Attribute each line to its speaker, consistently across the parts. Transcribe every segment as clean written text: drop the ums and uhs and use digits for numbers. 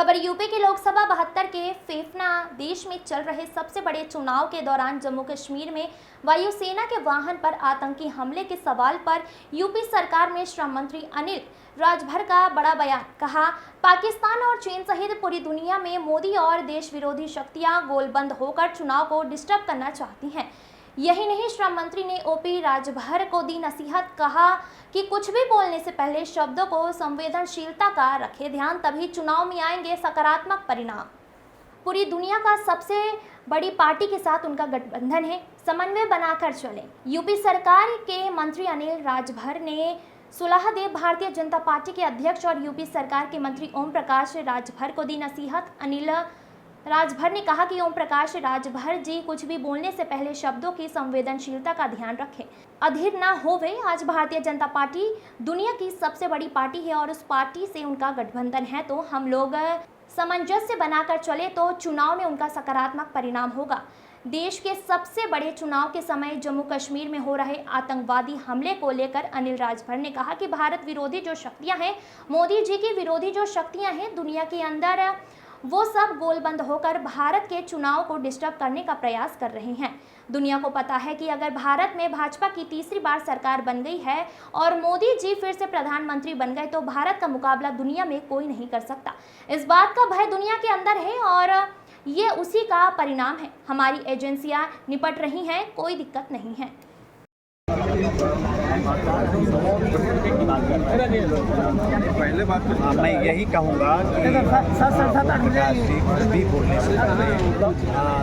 Speaker 1: खबर यूपी के लोकसभा 72 के फेफना देश में चल रहे सबसे बड़े चुनाव के दौरान जम्मू कश्मीर में वायुसेना के वाहन पर आतंकी हमले के सवाल पर यूपी सरकार में श्रम मंत्री अनिल राजभर का बड़ा बयान। कहा, पाकिस्तान और चीन सहित पूरी दुनिया में मोदी और देश विरोधी शक्तियां गोलबंद होकर चुनाव को डिस्टर्ब करना चाहती हैं। यही नहीं, श्रम मंत्री ने ओपी राजभर को दी नसीहत। कहा कि कुछ भी बोलने से पहले शब्दों को संवेदनशीलता का रखें ध्यान, तभी चुनाव में आएंगे सकारात्मक परिणाम। पूरी दुनिया का सबसे बड़ी पार्टी के साथ उनका गठबंधन है, समन्वय बनाकर चले। यूपी सरकार के मंत्री अनिल राजभर ने सुलहदेव भारतीय जनता पार्टी के अध्यक्ष और यूपी सरकार के मंत्री ओम प्रकाश राजभर को दी नसीहत। अनिल राजभर ने कहा कि ओम प्रकाश राजभर जी कुछ भी बोलने से पहले शब्दों की संवेदनशीलता का ध्यान रखें, अधीर ना होवे। आज भारतीय जनता पार्टी दुनिया की सबसे बड़ी पार्टी है और उस पार्टी से उनका गठबंधन है, तो हम लोग सामंजस्य बनाकर चले तो चुनाव में उनका सकारात्मक परिणाम होगा। देश के सबसे बड़े चुनाव के समय जम्मू कश्मीर में हो रहे आतंकवादी हमले को लेकर अनिल राजभर ने कहा कि भारत विरोधी जो शक्तियां हैं, मोदी जी की विरोधी जो शक्तियां हैं दुनिया के अंदर, वो सब गोलबंद होकर भारत के चुनाव को डिस्टर्ब करने का प्रयास कर रहे हैं। दुनिया को पता है कि अगर भारत में भाजपा की तीसरी बार सरकार बन गई है और मोदी जी फिर से प्रधानमंत्री बन गए तो भारत का मुकाबला दुनिया में कोई नहीं कर सकता। इस बात का भय दुनिया के अंदर है और ये उसी का परिणाम है। हमारी एजेंसियां निपट रही हैं, कोई दिक्कत नहीं है।
Speaker 2: पहले बात मैं यही कहूँगा कि कुछ भी बोलने से पहले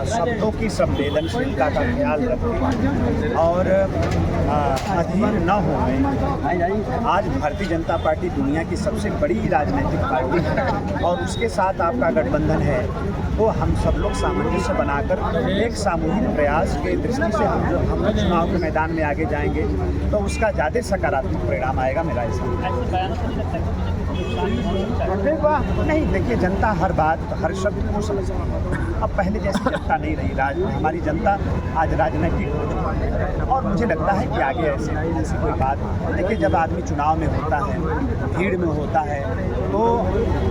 Speaker 2: शब्दों की संवेदनशीलता का ख्याल रखें और अधीर न हो। आज भारतीय जनता पार्टी दुनिया की सबसे बड़ी राजनीतिक पार्टी है और उसके साथ आपका गठबंधन है, तो हम सब लोग सामंजस्य बनाकर एक सामूहिक प्रयास के दृष्टि से हम लोग चुनाव के मैदान में आगे जाएंगे तो उसका ज़्यादा सकारात्मक परिणाम आएगा। मेरा ऐसा नहीं, देखिए जनता हर बात हर शब्द को समझती है। अब पहले जैसी जनता नहीं रही, हमारी जनता आज राजनीतिक हो चुकी है और मुझे लगता है कि आगे ऐसी कोई बात। देखिए जब आदमी चुनाव में होता है, भीड़ में होता है, तो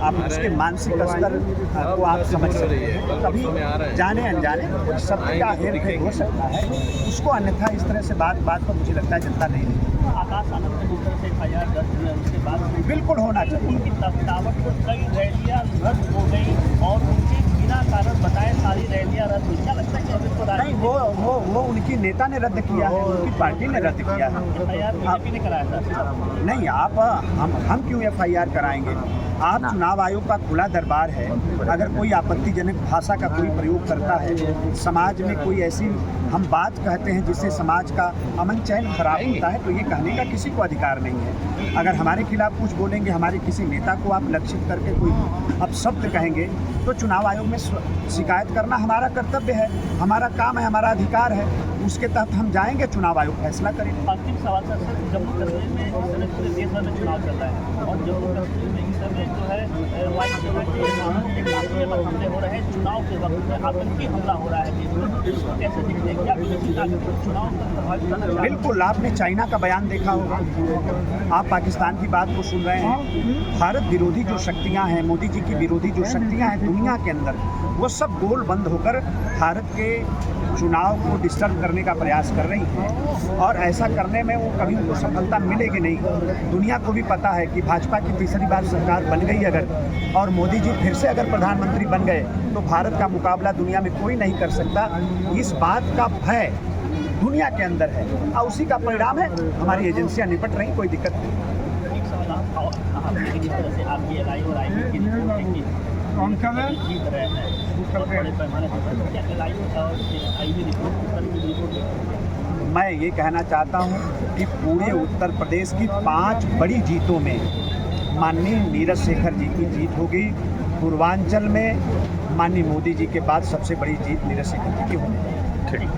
Speaker 2: आप उसके मानसिक स्तर को आप समझ सकते हैं। कभी जाने अनजाने कुछ शब्द का हेरफेर हो सकता है, उसको अन्यथा इस तरह से बात पर मुझे लगता है जनता नहीं रही।
Speaker 3: आकाश आनंद की तरफ से FIR दर्ज हुई, उसके बाद
Speaker 2: बिल्कुल होना चाहिए।
Speaker 3: उनकी दावत को कई रैलियां रद्द हो गई और उनके बिना कारण बताए सारी रैलियां रद्द हुई। क्या लगता है कि अभी तो
Speaker 2: नहीं, वो उनकी नेता ने रद्द किया है, उनकी पार्टी ने रद्द किया है।
Speaker 3: FIR बीजेपी ने कराया था।
Speaker 2: नहीं, आप हम क्यों FIR कराएंगे? आप चुनाव आयोग का खुला दरबार है। अगर कोई आपत्तिजनक भाषा का कोई प्रयोग करता है, समाज में कोई ऐसी हम बात कहते हैं जिससे समाज का अमन चैन खराब होता है, तो ये कहने का किसी को अधिकार नहीं है। अगर हमारे खिलाफ कुछ बोलेंगे, हमारे किसी नेता को आप लक्षित करके कोई अपशब्द कहेंगे, तो चुनाव आयोग में शिकायत करना हमारा कर्तव्य है, हमारा काम है, हमारा अधिकार है। उसके तहत हम जाएंगे, चुनाव आयोग फैसला करेंगे।
Speaker 3: अंतिम सवाल सर, जम्मू कश्मीर में पूरे देश भर में चुनाव चल रहा है और जम्मू कश्मीर में इस समय जो है वायुसेना के वाहन पर हमले हो रहे हैं, चुनाव के वक्त में आतंकी हमला हो रहा है। कैसे देखते हैं, क्या चुनाव प्रभावित करना?
Speaker 2: बिल्कुल, आपने चाइना का बयान देखा होगा, आप पाकिस्तान की बात को सुन रहे हैं। भारत विरोधी जो शक्तियां हैं, मोदी जी की विरोधी जो शक्तियां हैं दुनिया के अंदर, वो सब गोल बंद होकर भारत के चुनाव को डिस्टर्ब करने का प्रयास कर रही हैं और ऐसा करने में वो कभी उनको सफलता मिलेगी नहीं। दुनिया को भी पता है कि भाजपा की तीसरी बार सरकार बन गई अगर और मोदी जी फिर से अगर प्रधानमंत्री बन गए तो भारत का मुकाबला दुनिया में कोई नहीं कर सकता। इस बात का भय दुनिया के अंदर है और उसी का परिणाम है हमारी एजेंसियां निपट रही, कोई दिक्कत नहीं। मैं ये कहना चाहता हूँ कि पूरे उत्तर प्रदेश की 5 बड़ी जीतों में माननीय नीरज शेखर जी की जीत होगी। पूर्वांचल में माननीय मोदी जी के बाद सबसे बड़ी जीत नीरज शेखर जी की होगी। ठीक।